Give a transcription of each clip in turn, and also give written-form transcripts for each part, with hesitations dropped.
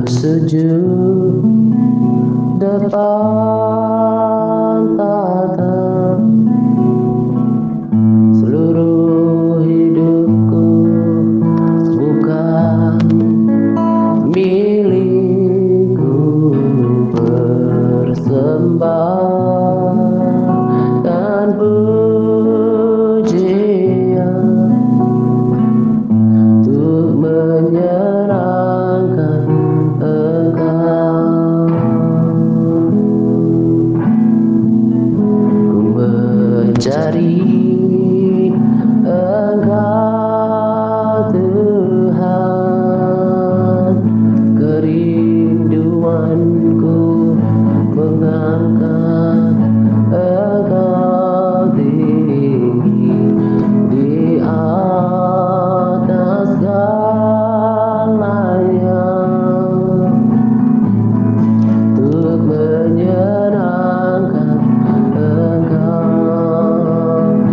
sujud depan tahta. Seluruh hidupku bukan milikku, persembahkan pujian untuk menyenangkan Engkau. Ku mencari Engkau Tuhan, kerinduanku mengangkat Engkau tinggi di atas segalanya, untuk menyenangkan Engkau.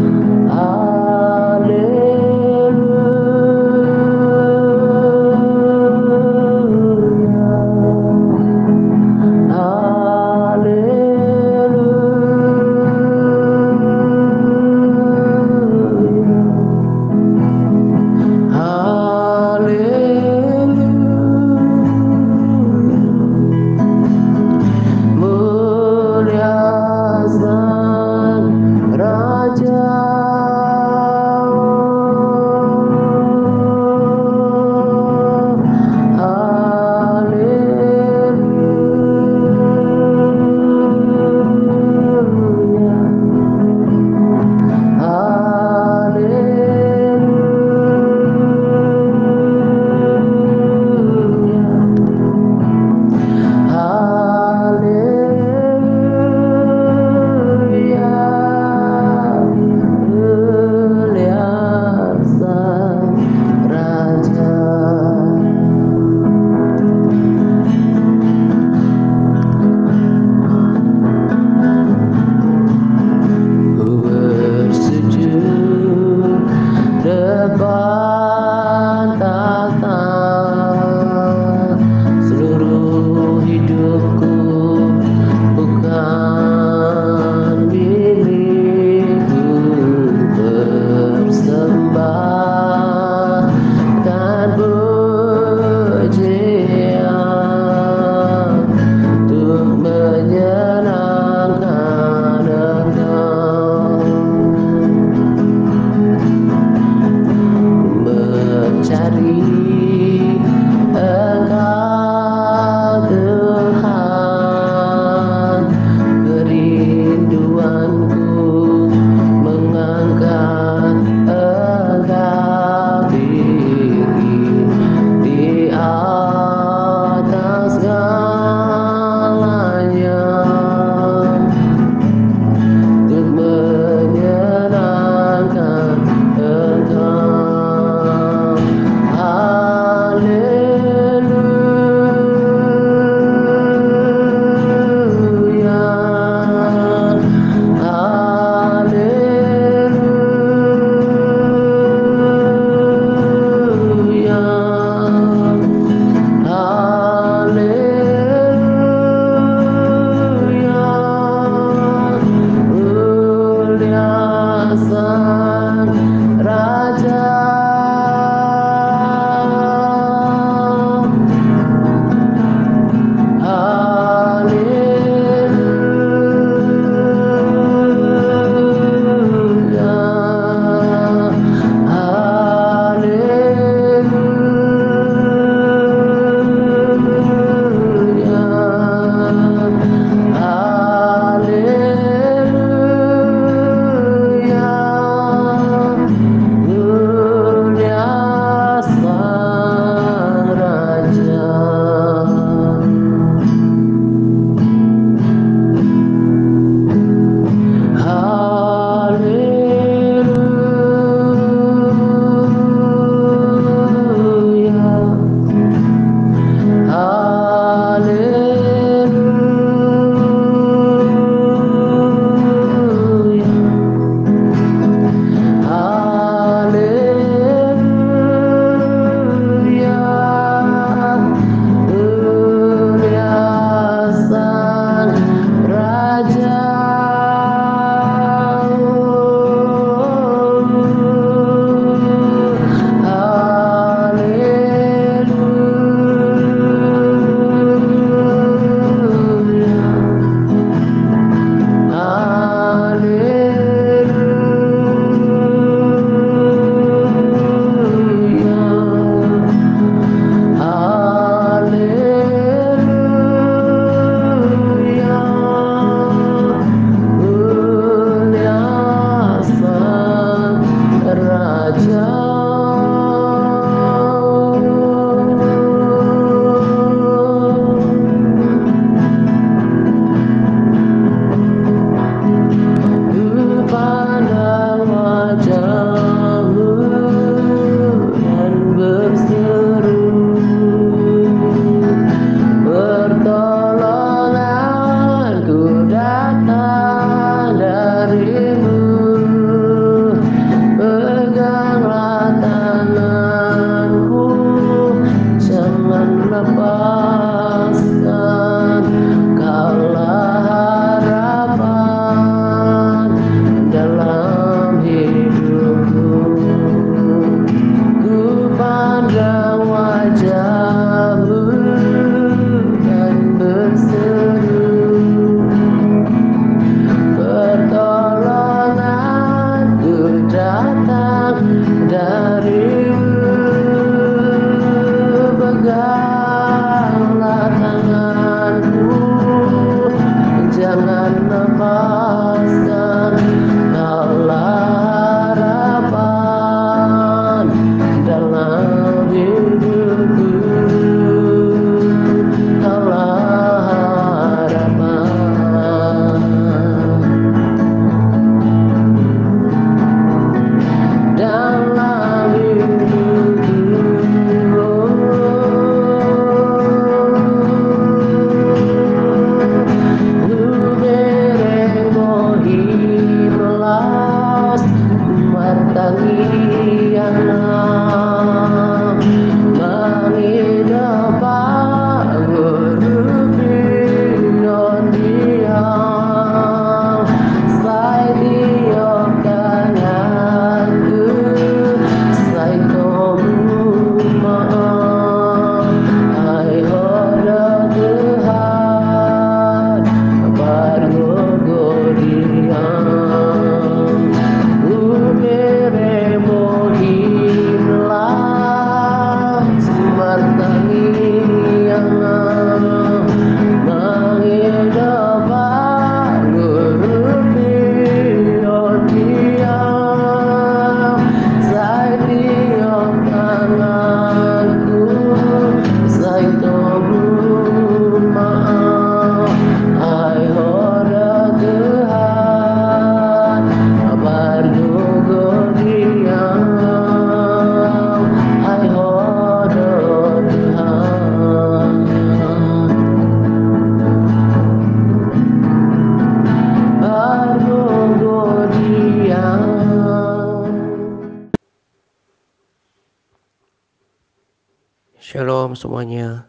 semuanya,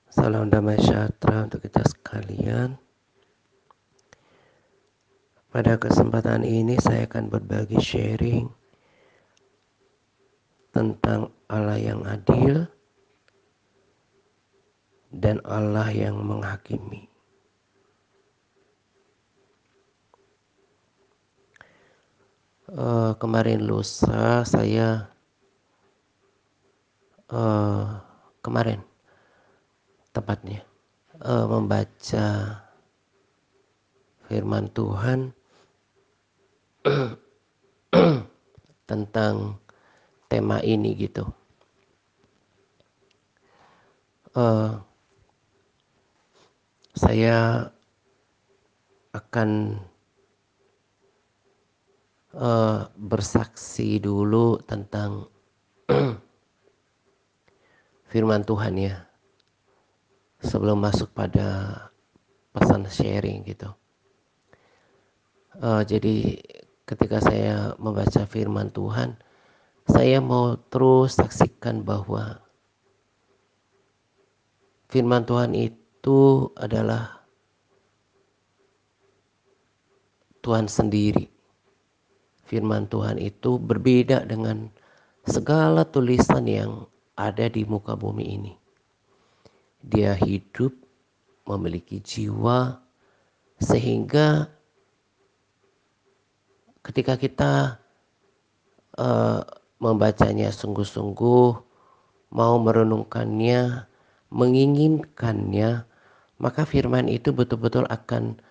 salam damai sejahtera untuk kita sekalian. Pada kesempatan ini saya akan berbagi sharing tentang Allah yang adil dan Allah yang menghakimi. Kemarin lusa saya kemarin tepatnya membaca firman Tuhan tentang tema ini gitu. Saya akan bersaksi dulu tentang firman Tuhan ya, sebelum masuk pada pesan sharing gitu. Jadi ketika saya membaca firman Tuhan, saya mau terus saksikan bahwa firman Tuhan itu adalah Tuhan sendiri. Firman Tuhan itu berbeda dengan segala tulisan yang ada di muka bumi ini. Dia hidup, memiliki jiwa, sehingga ketika kita membacanya sungguh-sungguh, mau merenungkannya, menginginkannya, maka firman itu betul-betul akan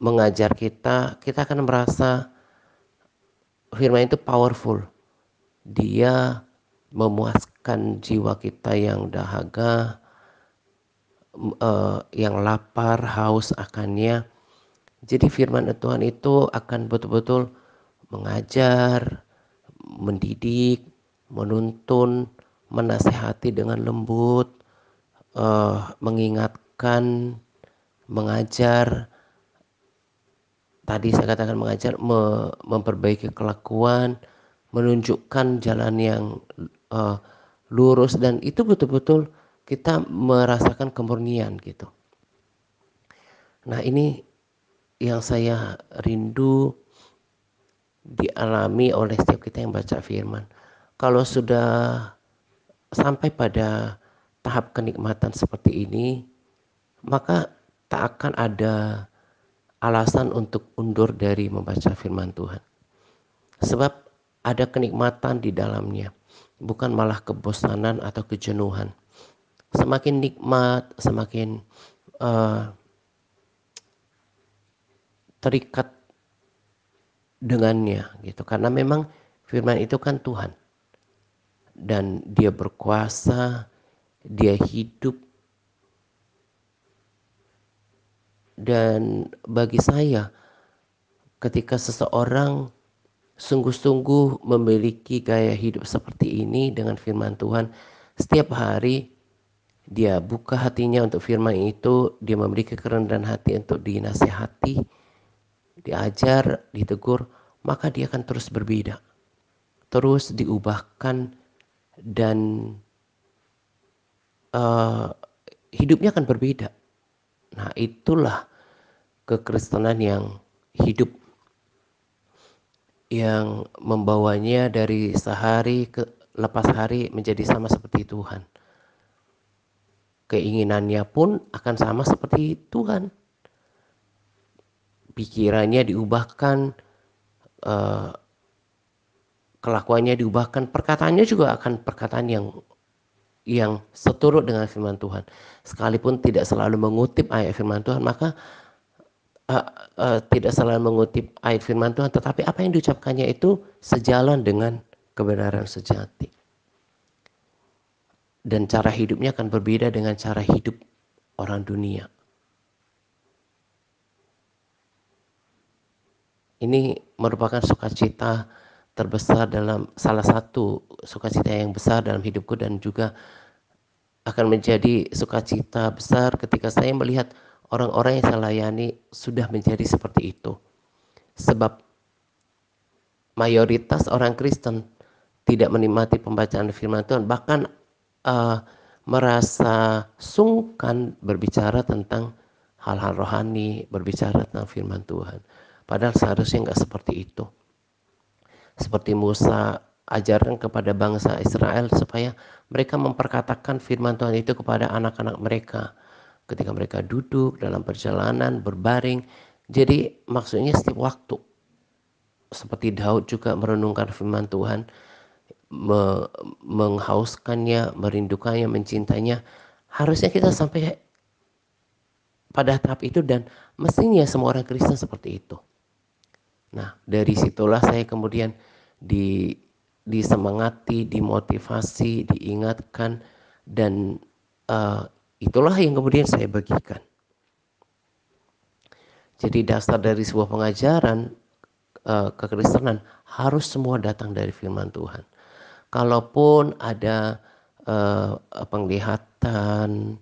mengajar kita. Kita akan merasa firman itu powerful. Dia memuaskan jiwa kita yang dahaga, yang lapar, haus akannya. Jadi firman Tuhan itu akan betul-betul mengajar, mendidik, menuntun, menasehati dengan lembut, mengingatkan, mengajar. Tadi saya katakan mengajar, memperbaiki kelakuan, menunjukkan jalan yang lurus, dan itu betul-betul kita merasakan kemurnian gitu. Nah, ini yang saya rindu dialami oleh setiap kita yang baca firman. Kalau sudah sampai pada tahap kenikmatan seperti ini, maka tak akan ada alasan untuk undur dari membaca firman Tuhan. Sebab ada kenikmatan di dalamnya, bukan malah kebosanan atau kejenuhan. Semakin nikmat, semakin terikat dengannya gitu. Karena memang firman itu kan Tuhan. Dan dia berkuasa, dia hidup. Dan bagi saya, ketika seseorang sungguh-sungguh memiliki gaya hidup seperti ini dengan firman Tuhan, setiap hari dia buka hatinya untuk firman itu, dia memiliki kerendahan hati untuk dinasihati, diajar, ditegur, maka dia akan terus berbeda, terus diubahkan, dan hidupnya akan berbeda. Nah, itulah kekristenan yang hidup, yang membawanya dari sehari ke lepas hari menjadi sama seperti Tuhan. Keinginannya pun akan sama seperti Tuhan. Pikirannya diubahkan, kelakuannya diubahkan, perkataannya juga akan perkataan yang seturut dengan firman Tuhan. Sekalipun tidak selalu mengutip ayat firman Tuhan, maka tidak selalu mengutip ayat firman Tuhan, tetapi apa yang diucapkannya itu sejalan dengan kebenaran sejati. Dan cara hidupnya akan berbeda dengan cara hidup orang dunia. Ini merupakan sukacita terbesar dalam, salah satu sukacita yang besar dalam hidupku, dan juga akan menjadi sukacita besar ketika saya melihat orang-orang yang saya layani sudah menjadi seperti itu. Sebab mayoritas orang Kristen tidak menikmati pembacaan firman Tuhan, bahkan uh, merasa sungkan berbicara tentang hal-hal rohani, berbicara tentang firman Tuhan. Padahal seharusnya nggak seperti itu. Seperti Musa ajarkan kepada bangsa Israel supaya mereka memperkatakan firman Tuhan itu kepada anak-anak mereka ketika mereka duduk dalam perjalanan, berbaring. Jadi maksudnya setiap waktu. Seperti Daud juga merenungkan firman Tuhan, menghauskannya, merindukannya, mencintainya. Harusnya kita sampai pada tahap itu, dan mestinya semua orang Kristen seperti itu. Nah, dari situlah saya kemudian disemangati, dimotivasi, diingatkan, dan itulah yang kemudian saya bagikan. Jadi dasar dari sebuah pengajaran kekristenan harus semua datang dari firman Tuhan. Kalaupun ada penglihatan,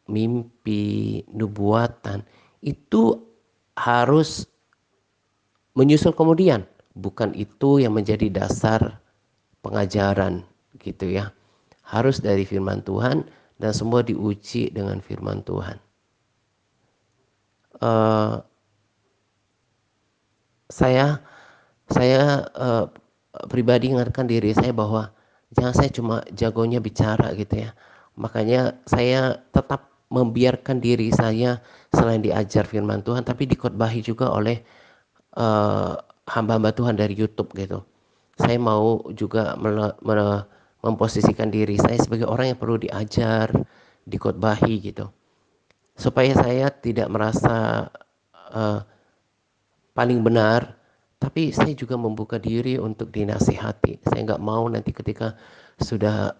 mimpi, nubuatan, itu harus menyusul kemudian, bukan itu yang menjadi dasar pengajaran gitu ya. Harus dari firman Tuhan dan semua diuji dengan firman Tuhan. Saya pribadi ingatkan diri saya bahwa jangan saya cuma jagonya bicara gitu ya. Makanya saya tetap membiarkan diri saya selain diajar firman Tuhan, tapi dikhotbahi juga oleh hamba-hamba Tuhan dari YouTube gitu. Saya mau juga memposisikan diri saya sebagai orang yang perlu diajar, dikhotbahi gitu. Supaya saya tidak merasa paling benar, tapi saya juga membuka diri untuk dinasihati. Saya nggak mau nanti ketika sudah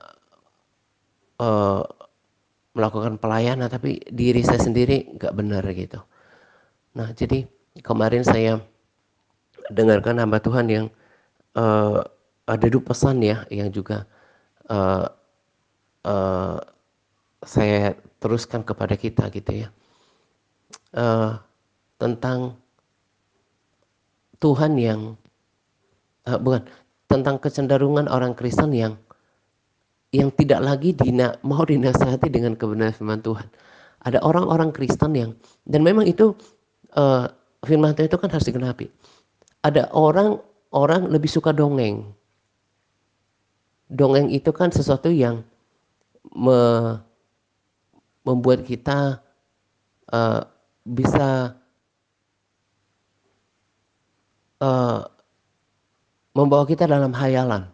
melakukan pelayanan, tapi diri saya sendiri nggak benar gitu. Nah, jadi kemarin saya dengarkan hamba Tuhan yang ada dua pesan ya, yang juga uh, uh, saya teruskan kepada kita gitu ya, tentang Tuhan yang bukan, tentang kecenderungan orang Kristen yang tidak lagi mau dinasihati dengan kebenaran firman Tuhan. Ada orang-orang Kristen yang, dan memang itu firman Tuhan itu kan harus digenapi. Ada orang lebih suka dongeng. Dongeng itu kan sesuatu yang membuat kita bisa membawa kita dalam hayalan.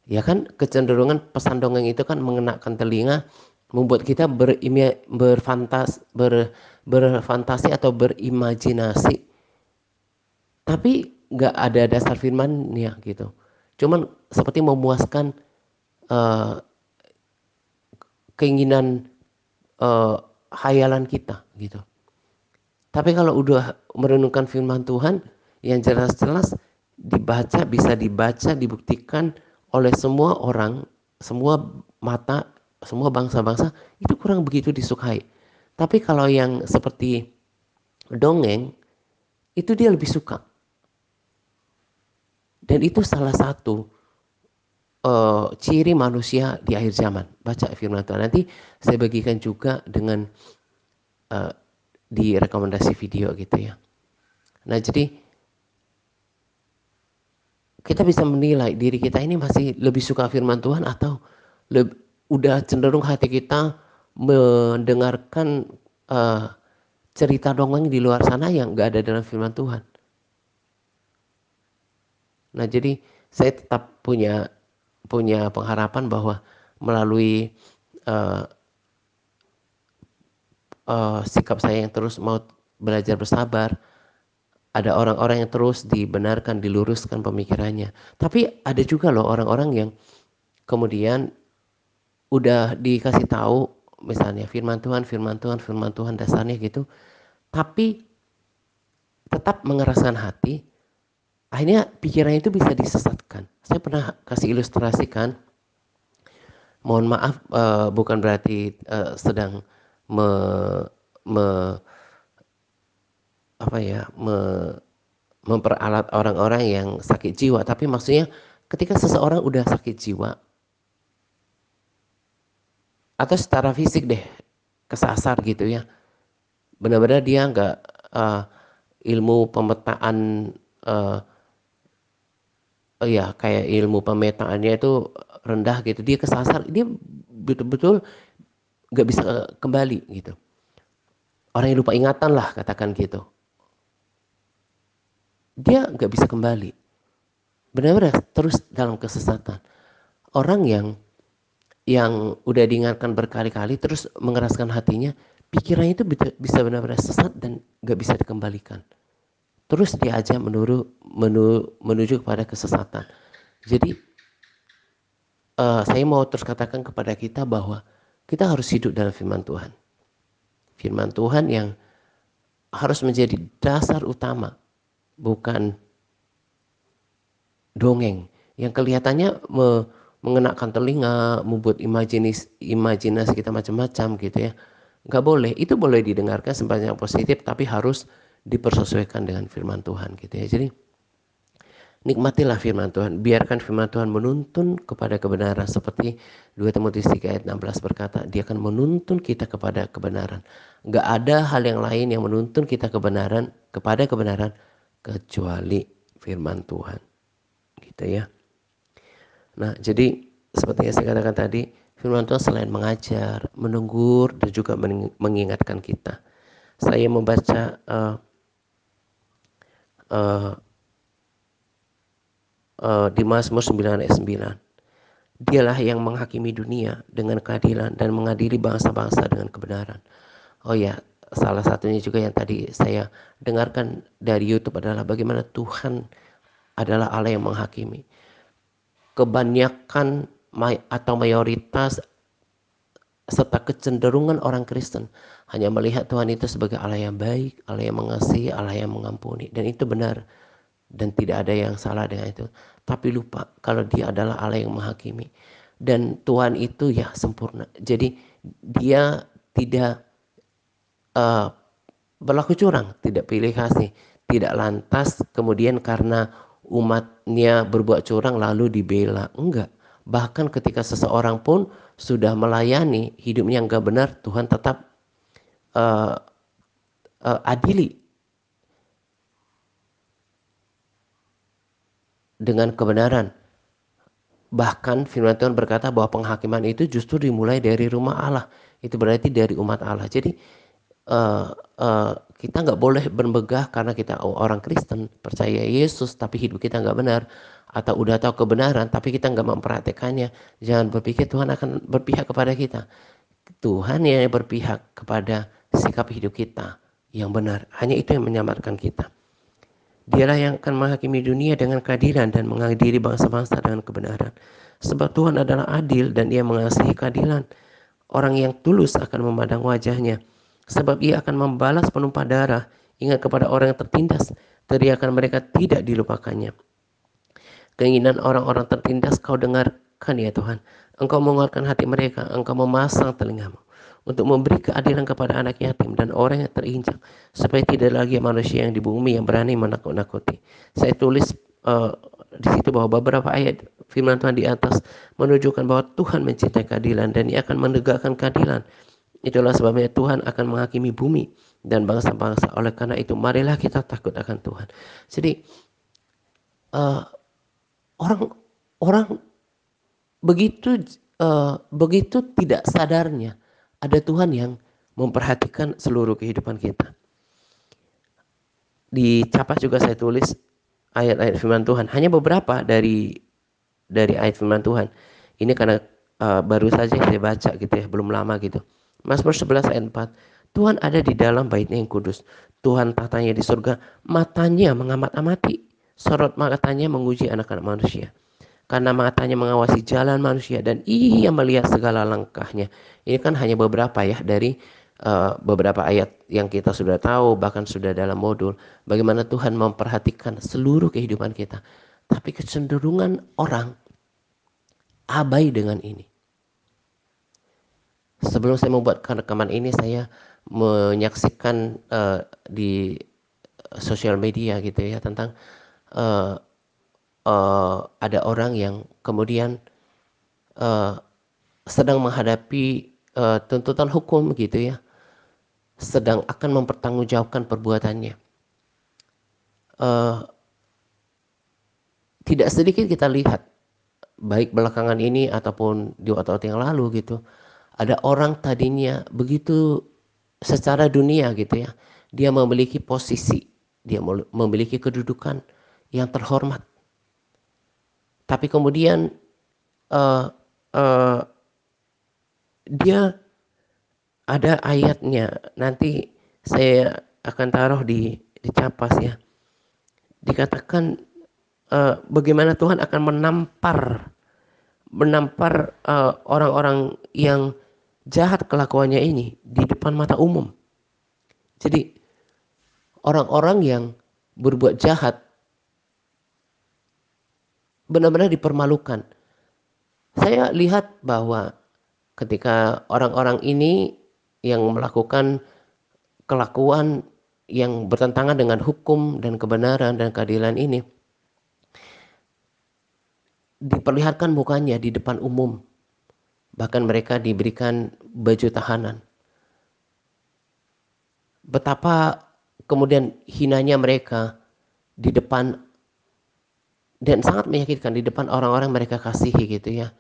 Ya kan, kecenderungan pesan dongeng itu kan mengenakan telinga, membuat kita berfantasi atau berimajinasi, tapi nggak ada dasar firmannya gitu. Cuman seperti memuaskan keinginan hayalan kita gitu. Tapi kalau udah merenungkan firman Tuhan yang jelas-jelas bisa dibaca, dibuktikan oleh semua orang, semua mata, semua bangsa-bangsa, itu kurang begitu disukai. Tapi kalau yang seperti dongeng, itu dia lebih suka. Dan itu salah satu ciri manusia di akhir zaman. Baca firman Tuhan. Nanti saya bagikan juga dengan di rekomendasi video gitu ya. Nah, jadi kita bisa menilai diri kita ini masih lebih suka firman Tuhan atau udah cenderung hati kita mendengarkan cerita dongeng di luar sana yang nggak ada dalam firman Tuhan. Nah, jadi saya tetap punya pengharapan bahwa melalui sikap saya yang terus mau belajar bersabar, ada orang-orang yang terus dibenarkan, diluruskan pemikirannya. Tapi ada juga loh orang-orang yang kemudian udah dikasih tahu misalnya firman Tuhan, firman Tuhan, firman Tuhan dasarnya gitu, tapi tetap mengeraskan hati, akhirnya pikirannya itu bisa disesatkan. Saya pernah kasih ilustrasikan, mohon maaf bukan berarti sedang me, me, apa ya, memperalat orang-orang yang sakit jiwa, tapi maksudnya ketika seseorang udah sakit jiwa atau secara fisik deh kesasar gitu ya, benar-benar dia nggak uh, ilmu pemetaan, uh, ya kayak ilmu pemetaannya itu rendah gitu, dia kesasar, dia betul-betul nggak bisa kembali gitu. Orang yang lupa ingatan lah katakan gitu, dia nggak bisa kembali, benar-benar terus dalam kesesatan. Orang yang udah diingatkan berkali-kali terus mengeraskan hatinya, pikirannya itu bisa benar-benar sesat dan nggak bisa dikembalikan. Terus diajak menuju kepada kesesatan. Jadi saya mau terus katakan kepada kita bahwa kita harus hidup dalam firman Tuhan. Firman Tuhan yang harus menjadi dasar utama, bukan dongeng yang kelihatannya mengenakan telinga, membuat imajinasi kita macam-macam gitu ya. Nggak boleh, itu boleh didengarkan sebanyak positif, tapi harus dipersesuaikan dengan firman Tuhan gitu ya. Jadi nikmatilah firman Tuhan, biarkan firman Tuhan menuntun kepada kebenaran, seperti 2 Timotius 3 ayat 16 berkata, dia akan menuntun kita kepada kebenaran. Nggak ada hal yang lain yang menuntun kita kepada kebenaran kecuali firman Tuhan gitu ya. Nah, jadi seperti yang saya katakan tadi, firman Tuhan selain mengajar, menegur, dan juga mengingatkan kita. Saya membaca di Mazmur 9 ayat 9. Dialah yang menghakimi dunia dengan keadilan dan mengadili bangsa-bangsa dengan kebenaran. Oh ya, salah satunya juga yang tadi saya dengarkan dari YouTube adalah bagaimana Tuhan adalah Allah yang menghakimi. Kebanyakan atau mayoritas serta kecenderungan orang Kristen hanya melihat Tuhan itu sebagai Allah yang baik, Allah yang mengasihi, Allah yang mengampuni, dan itu benar dan tidak ada yang salah dengan itu. Tapi lupa kalau dia adalah Allah yang menghakimi, dan Tuhan itu ya sempurna. Jadi dia tidak uh, berlaku curang, tidak pilih kasih, tidak lantas kemudian karena umatnya berbuat curang lalu dibela, enggak. Bahkan ketika seseorang pun sudah melayani hidupnya enggak benar, Tuhan tetap uh, adili dengan kebenaran. Bahkan firman Tuhan berkata bahwa penghakiman itu justru dimulai dari rumah Allah. Itu berarti dari umat Allah. Jadi kita nggak boleh bermegah karena kita orang Kristen, percaya Yesus, tapi hidup kita nggak benar. Atau udah tahu kebenaran, tapi kita nggak mempraktekannya. Jangan berpikir Tuhan akan berpihak kepada kita. Tuhan yang berpihak kepada sikap hidup kita yang benar. Hanya itu yang menyelamatkan kita. Dialah yang akan menghakimi dunia dengan keadilan dan mengadili bangsa-bangsa dengan kebenaran. Sebab Tuhan adalah adil dan ia mengasihi keadilan. Orang yang tulus akan memandang wajahnya. Sebab ia akan membalas penumpah darah. Ingat kepada orang yang tertindas, teriakan mereka tidak dilupakannya. Keinginan orang-orang tertindas kau dengarkan ya Tuhan. Engkau menguatkan hati mereka, engkau memasang telingamu untuk memberi keadilan kepada anak yatim dan orang yang terinjak, supaya tidak lagi manusia yang di bumi yang berani menakut-nakuti. Saya tulis di situ bahwa beberapa ayat firman Tuhan di atas menunjukkan bahwa Tuhan mencintai keadilan dan ia akan menegakkan keadilan. Itulah sebabnya Tuhan akan menghakimi bumi dan bangsa-bangsa. Oleh karena itu marilah kita takut akan Tuhan. Jadi orang-orang begitu tidak sadarnya ada Tuhan yang memperhatikan seluruh kehidupan kita. Di Capas juga saya tulis ayat-ayat firman Tuhan, hanya beberapa dari ayat firman Tuhan. Ini karena baru saja saya baca gitu ya, belum lama gitu. Mazmur 11 ayat 4. Tuhan ada di dalam baitnya yang kudus. Tuhan tahtanya di surga, matanya mengamat-amati, sorot matanya menguji anak-anak manusia. Karena matanya mengawasi jalan manusia dan ia melihat segala langkahnya. Ini kan hanya beberapa ya dari beberapa ayat yang kita sudah tahu, bahkan sudah dalam modul. Bagaimana Tuhan memperhatikan seluruh kehidupan kita. Tapi kecenderungan orang abai dengan ini. Sebelum saya membuat rekaman ini, saya menyaksikan di sosial media gitu ya, tentang ada orang yang kemudian uh, sedang menghadapi tuntutan hukum gitu ya, sedang akan mempertanggungjawabkan perbuatannya. Tidak sedikit kita lihat, baik belakangan ini ataupun di waktu-waktu yang lalu gitu, ada orang tadinya begitu secara dunia gitu ya, dia memiliki posisi, dia memiliki kedudukan yang terhormat, tapi kemudian uh, uh, dia ada ayatnya, nanti saya akan taruh di capas ya, dikatakan bagaimana Tuhan akan menampar orang-orang yang jahat kelakuannya ini di depan mata umum. Jadi orang-orang yang berbuat jahat benar-benar dipermalukan. Saya lihat bahwa ketika orang-orang ini yang melakukan kelakuan yang bertentangan dengan hukum dan kebenaran dan keadilan ini, diperlihatkan mukanya di depan umum. Bahkan mereka diberikan baju tahanan. Betapa kemudian hinanya mereka di depan, dan sangat menyakitkan di depan orang-orang mereka kasihi gitu ya.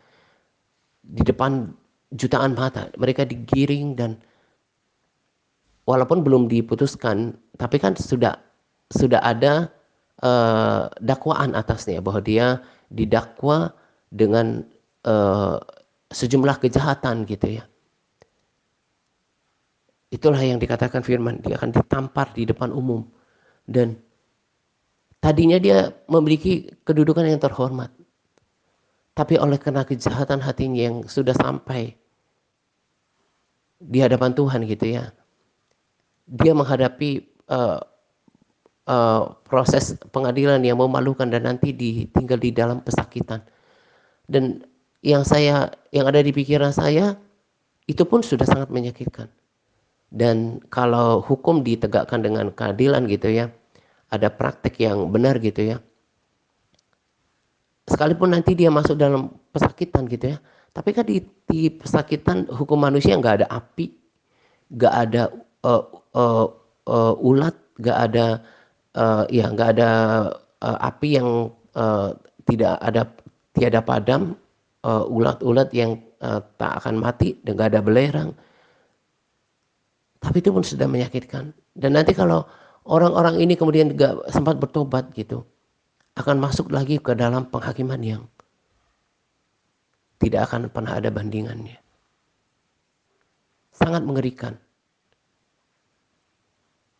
Di depan jutaan mata mereka digiring, dan walaupun belum diputuskan, tapi kan sudah ada dakwaan atasnya bahwa dia didakwa dengan sejumlah kejahatan gitu ya. Itulah yang dikatakan firman, dia akan ditampar di depan umum. Dan tadinya dia memiliki kedudukan yang terhormat, tapi oleh karena kejahatan hatinya yang sudah sampai di hadapan Tuhan gitu ya, dia menghadapi proses pengadilan yang memalukan dan nanti ditinggal di dalam pesakitan. Dan yang ada di pikiran saya itu pun sudah sangat menyakitkan. Dan kalau hukum ditegakkan dengan keadilan gitu ya, ada praktek yang benar gitu ya, sekalipun nanti dia masuk dalam pesakitan gitu ya, tapi kan di pesakitan hukum manusia nggak ada api, nggak ada uh, uh, ulat, nggak ada nggak ada api yang tidak ada, tiada padam, ulat-ulat yang tak akan mati, dan nggak ada belerang. Tapi itu pun sudah menyakitkan. Dan nanti kalau orang-orang ini kemudian nggak sempat bertobat gitu, akan masuk lagi ke dalam penghakiman yang tidak akan pernah ada bandingannya. Sangat mengerikan.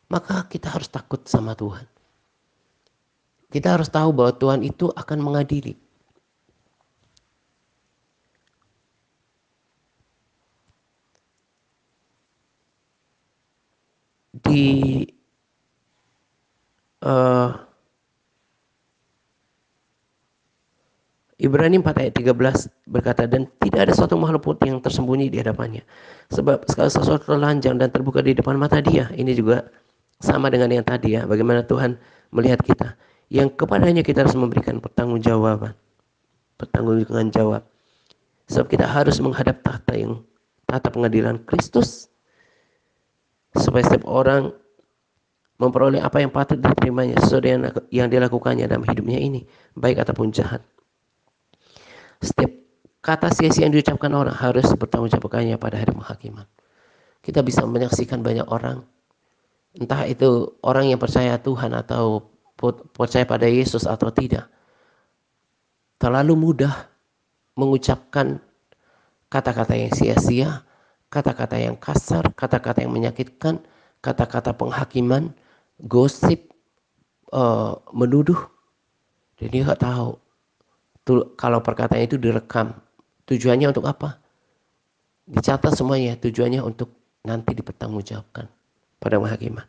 Maka kita harus takut sama Tuhan. Kita harus tahu bahwa Tuhan itu akan mengadili. Di Ibrani 4 ayat 13 berkata, dan tidak ada suatu makhluk pun yang tersembunyi di hadapannya. Sebab segala sesuatu telanjang dan terbuka di depan mata Dia. Ini juga sama dengan yang tadi ya, bagaimana Tuhan melihat kita. Yang kepadanya kita harus memberikan pertanggungjawaban. Pertanggungjawaban jawab. Sebab kita harus menghadap tahta pengadilan Kristus. Supaya setiap orang memperoleh apa yang patut diterimanya sesuai dengan yang dilakukannya dalam hidupnya ini, baik ataupun jahat. Setiap kata sia-sia yang diucapkan orang harus bertanggungjawabkannya pada hari penghakiman. Kita bisa menyaksikan banyak orang, entah itu orang yang percaya Tuhan atau percaya pada Yesus atau tidak, terlalu mudah mengucapkan kata-kata yang sia-sia, kata-kata yang kasar, kata-kata yang menyakitkan, kata-kata penghakiman, gosip, menuduh. Dan dia nggak tahu kalau perkataan itu direkam, tujuannya untuk apa? Dicatat semuanya, tujuannya untuk nanti dipertanggungjawabkan pada penghakiman.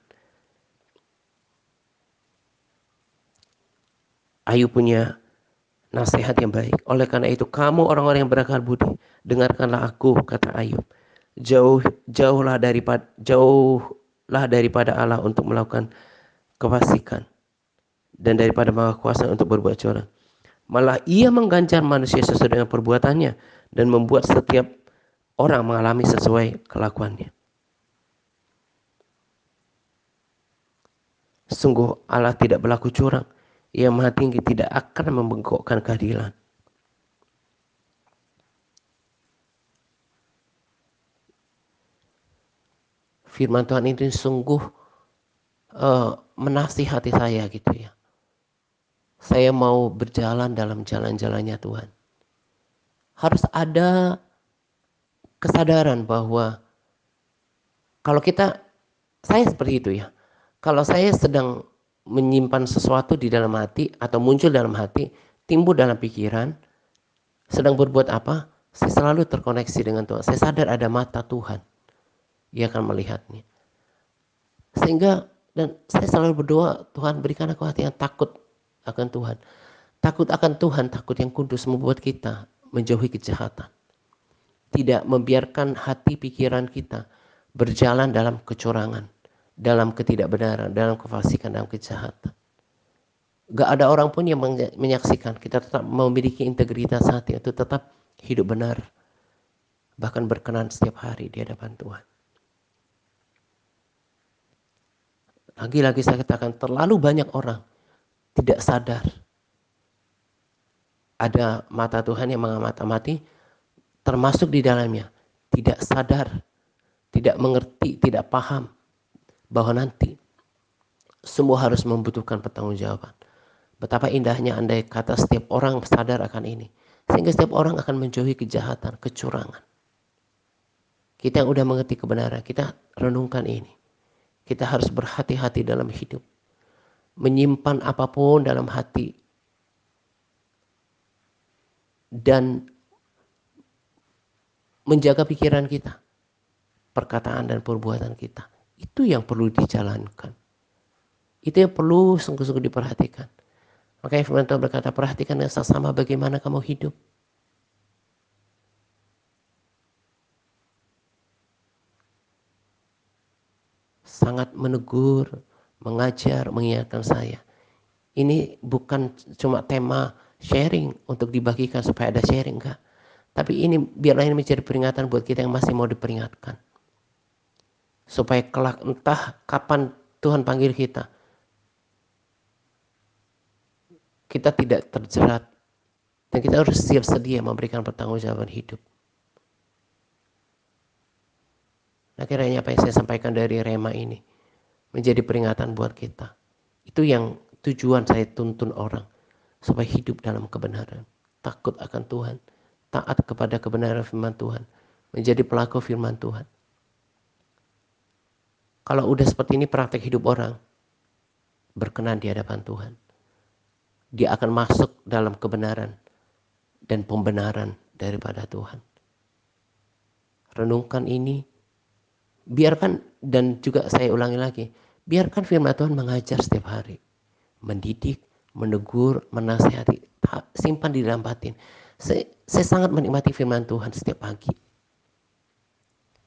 Ayub punya nasihat yang baik. Oleh karena itu, kamu orang-orang yang berakal budi, dengarkanlah aku, kata Ayub. Jauhlah daripada Allah untuk melakukan kefasikan dan daripada kekuasaan untuk berbuat curang. Malah ia mengganjar manusia sesuai dengan perbuatannya dan membuat setiap orang mengalami sesuai kelakuannya. Sungguh Allah tidak berlaku curang. Ia Maha Tinggi tidak akan membengkokkan keadilan. Firman Tuhan ini sungguh menasihati saya gitu ya. Saya mau berjalan dalam jalan-jalannya Tuhan. Harus ada kesadaran bahwa kalau saya seperti itu ya. Kalau saya sedang menyimpan sesuatu di dalam hati atau muncul dalam hati, timbul dalam pikiran, sedang berbuat apa, saya selalu terkoneksi dengan Tuhan. Saya sadar ada mata Tuhan. Ia akan melihatnya. Sehingga dan saya selalu berdoa, Tuhan berikan aku hati yang takut akan Tuhan. Takut akan Tuhan, takut yang kudus membuat kita menjauhi kejahatan. Tidak membiarkan hati pikiran kita berjalan dalam kecurangan, dalam ketidakbenaran, dalam kefasikan, dalam kejahatan. Gak ada orang pun yang menyaksikan. Kita tetap memiliki integritas hati untuk tetap hidup benar. Bahkan berkenan setiap hari di hadapan Tuhan. Lagi-lagi saya katakan terlalu banyak orang tidak sadar. Ada mata Tuhan yang mengamati, termasuk di dalamnya. Tidak sadar, tidak mengerti, tidak paham bahwa nanti semua harus membutuhkan pertanggungjawaban. Betapa indahnya andai kata setiap orang sadar akan ini. Sehingga setiap orang akan menjauhi kejahatan, kecurangan. Kita yang udah mengerti kebenaran, kita renungkan ini. Kita harus berhati-hati dalam hidup. Menyimpan apapun dalam hati. Dan menjaga pikiran kita. Perkataan dan perbuatan kita. Itu yang perlu dijalankan. Itu yang perlu sungguh-sungguh diperhatikan. Makanya firman Tuhan berkata, perhatikan dengan seksama bagaimana kamu hidup. Sangat menegur, mengajar, mengingatkan saya. Ini bukan cuma tema sharing untuk dibagikan supaya ada sharing, enggak. Tapi ini biarlah ini menjadi peringatan buat kita yang masih mau diperingatkan. Supaya kelak entah kapan Tuhan panggil kita. Kita tidak terjerat. Dan kita harus siap sedia memberikan pertanggungjawaban hidup. Nah, kiranya apa yang saya sampaikan dari Rema ini menjadi peringatan buat kita. Itu yang tujuan saya tuntun orang. Supaya hidup dalam kebenaran. Takut akan Tuhan. Taat kepada kebenaran firman Tuhan. Menjadi pelaku firman Tuhan. Kalau udah seperti ini praktek hidup orang. Berkenan di hadapan Tuhan. Dia akan masuk dalam kebenaran. Dan pembenaran daripada Tuhan. Renungkan ini. Biarkan, dan juga saya ulangi lagi. Biarkan firman Tuhan mengajar setiap hari. Mendidik, menegur, menasihati, simpan di dalam batin. Saya sangat menikmati firman Tuhan setiap pagi.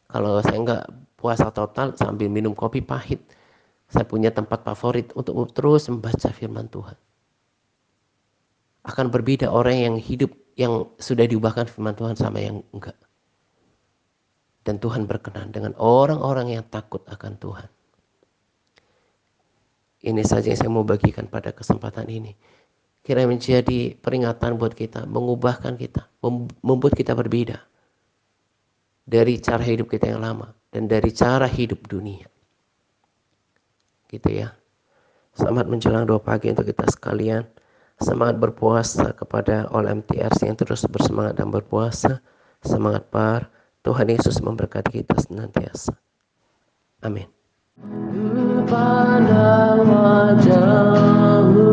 Kalau saya enggak puasa total sambil minum kopi pahit, saya punya tempat favorit untuk terus membaca firman Tuhan. Akan berbeda orang yang hidup yang sudah diubahkan firman Tuhan sama yang enggak. Dan Tuhan berkenan dengan orang-orang yang takut akan Tuhan. Ini saja yang saya mau bagikan pada kesempatan ini. Kira menjadi peringatan buat kita, mengubahkan kita, membuat kita berbeda. Dari cara hidup kita yang lama, dan dari cara hidup dunia. Gitu ya. Selamat menjelang 2 pagi untuk kita sekalian. Semangat berpuasa kepada all MTRC yang terus bersemangat dan berpuasa. Semangat par. Tuhan Yesus memberkati kita senantiasa. Amin. Pada wajah-Mu